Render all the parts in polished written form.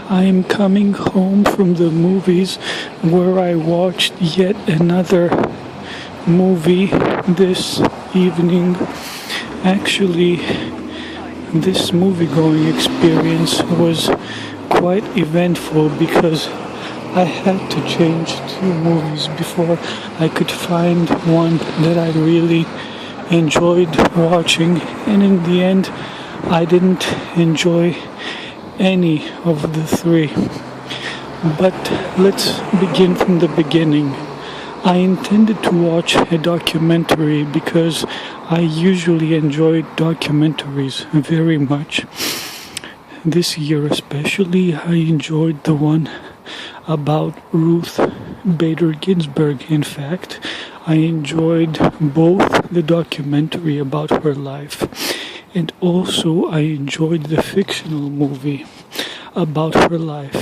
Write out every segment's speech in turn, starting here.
I am coming home from the movies where I watched yet another movie this evening. Actually, this movie-going experience was quite eventful because I had to change two movies before I could find one that I really enjoyed watching, and in the end I didn't enjoy any of the three. But let's begin from the beginning. I intended to watch a documentary because I usually enjoy documentaries very much. This year especially, I enjoyed the one about Ruth Bader Ginsburg. In fact, I enjoyed both the documentary about her life and also I enjoyed the fictional movie about her life.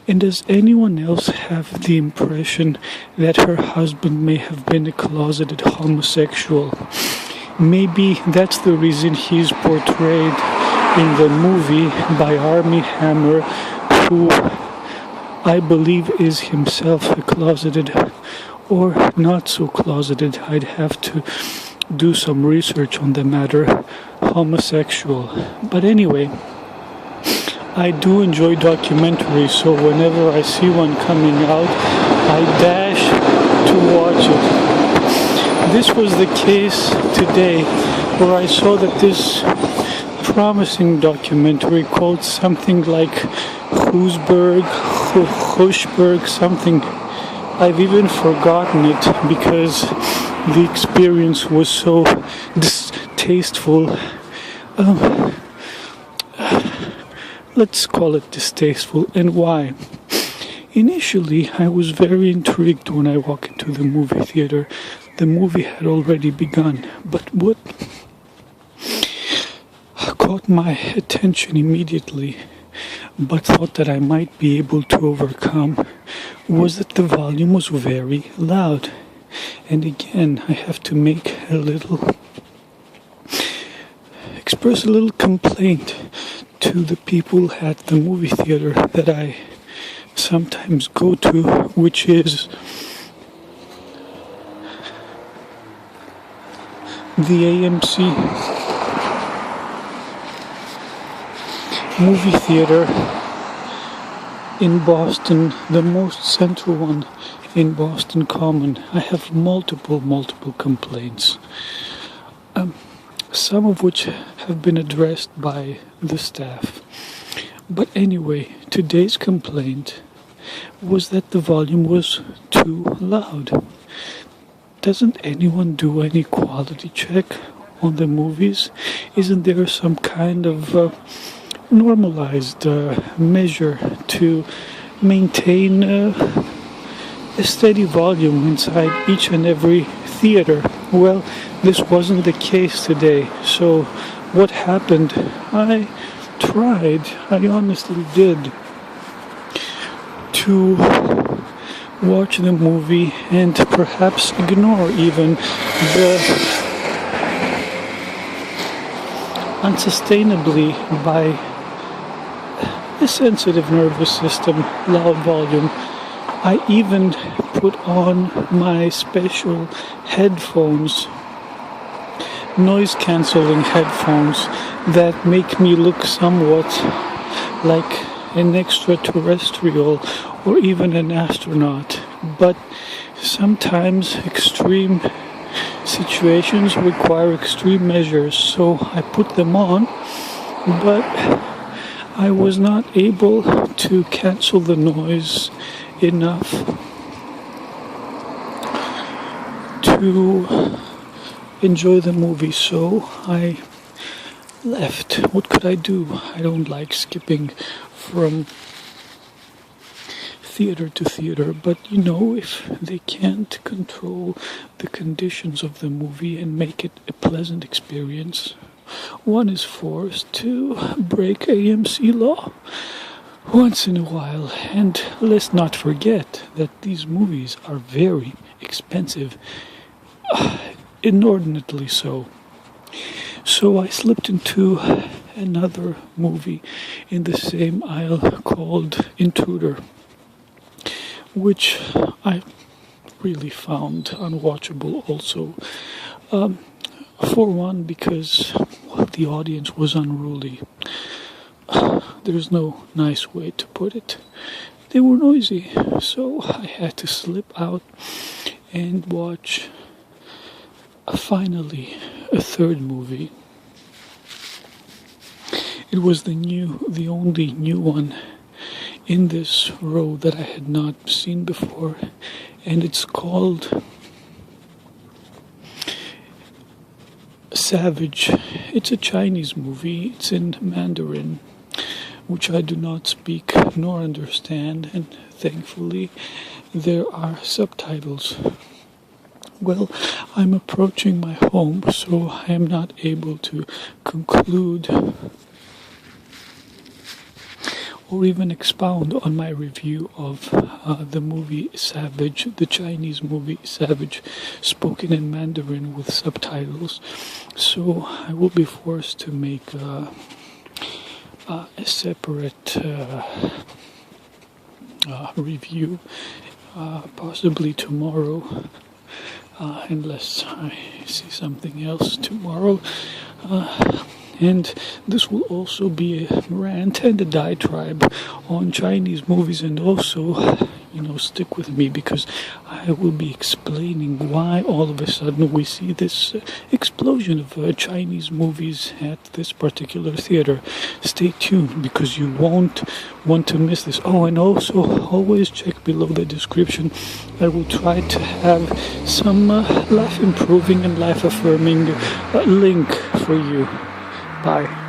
And does anyone else have the impression that her husband may have been a closeted homosexual? Maybe that's the reason he's portrayed in the movie by Armie Hammer, who I believe is himself a closeted or not so closeted, I'd have to do some research on the matter, homosexual. But anyway, I do enjoy documentaries, so whenever I see one coming out, I dash to watch it. This was the case today, where I saw that this promising documentary called something like Hesburgh, something. I've even forgotten it because the experience was so distasteful. Let's call it distasteful. And why? Initially, I was very intrigued when I walked into the movie theater. The movie had already begun, but what caught my attention immediately, but thought that I might be able to overcome, was that the volume was very loud. And again, I have to express a little complaint to the people at the movie theater that I sometimes go to, which is the AMC movie theater in Boston, the most central one in Boston Common. I have multiple complaints, some of which have been addressed by the staff. But anyway, today's complaint was that the volume was too loud. Doesn't anyone do any quality check on the movies? Isn't there some kind of normalized measure to maintain a steady volume inside each and every theater? Well, this wasn't the case today. So what happened? I honestly did, to watch the movie and perhaps ignore even the unsustainably by a sensitive nervous system loud volume. I even put on my special headphones, noise cancelling headphones that make me look somewhat like an extraterrestrial or even an astronaut. But sometimes extreme situations require extreme measures, so I put them on, but I was not able to cancel the noise enough to enjoy the movie, so I left. What could I do? I don't like skipping from theater to theater, but if they can't control the conditions of the movie and make it a pleasant experience, one is forced to break AMC law once in a while. And let's not forget that these movies are very expensive, inordinately so. So I slipped into another movie in the same aisle called Intruder, which I really found unwatchable also. For one, because the audience was unruly. There's no nice way to put it. They were noisy, so I had to slip out and watch finally a third movie. It was the only new one in this row that I had not seen before, and it's called Savage. It's a Chinese movie. It's in Mandarin, which I do not speak nor understand, and thankfully there are subtitles. Well, I'm approaching my home, so I am not able to conclude or even expound on my review of the movie Savage, the Chinese movie Savage, spoken in Mandarin with subtitles. So I will be forced to make a separate review, possibly tomorrow, unless I see something else tomorrow. And this will also be a rant and a diatribe on Chinese movies, and also, stick with me because I will be explaining why all of a sudden we see this explosion of Chinese movies at this particular theater. Stay tuned because you won't want to miss this. Oh, and also always check below the description. I will try to have some life improving and life affirming link for you. Bye.